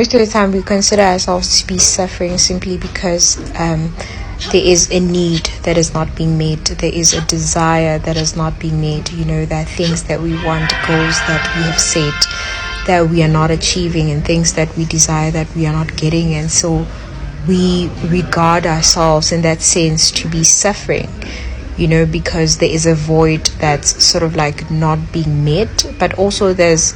Most of the time, we consider ourselves to be suffering simply because there is a need that is not being met. There is a desire that is not being met. There are things that we want, goals that we have set that we are not achieving, and things that we desire that we are not getting. And so we regard ourselves in that sense to be suffering, because there is a void that's sort of like not being met. But also there's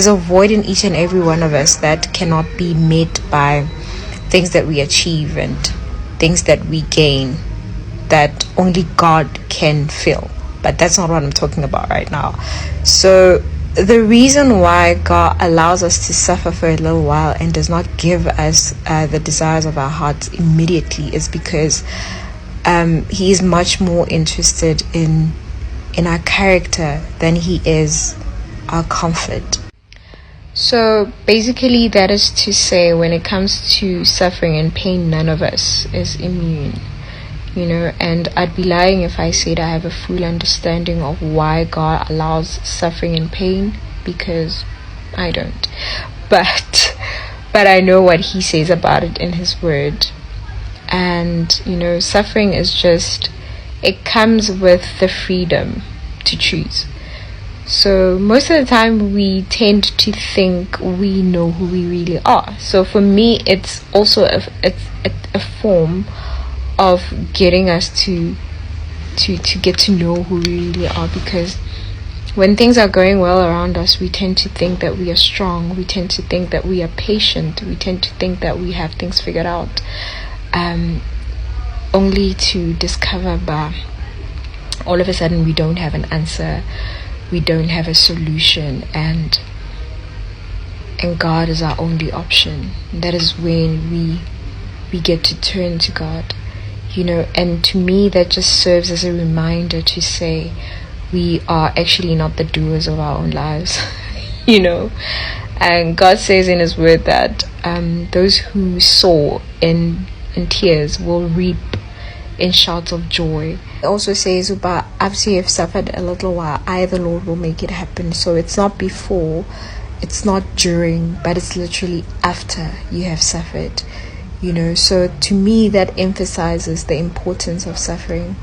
a void in each and every one of us that cannot be met by things that we achieve and things that we gain, that only God can fill. But that's not what I'm talking about right now. So the reason why God allows us to suffer for a little while and does not give us the desires of our hearts immediately is because He is much more interested in our character than He is our comfort. So basically, that is to say, when it comes to suffering and pain, none of us is immune, and I'd be lying if I said I have a full understanding of why God allows suffering and pain, because I don't. But I know what He says about it in His Word. And, suffering is just, it comes with the freedom to choose. So most of the time we tend to think we know who we really are. So for me, it's also a form of getting us to get to know who we really are, because when things are going well around us, we tend to think that we are strong. We tend to think that we are patient. We tend to think that we have things figured out, only to discover all of a sudden we don't have an answer. We don't have a solution, and God is our only option. That is when we get to turn to God, and to me that just serves as a reminder to say we are actually not the doers of our own lives. And God says in His Word that those who sow in tears will reap in shouts of joy. It also says, but after you have suffered a little while, I, the Lord, will make it happen. So it's not before, it's not during, but it's literally after you have suffered. So to me, that emphasizes the importance of suffering.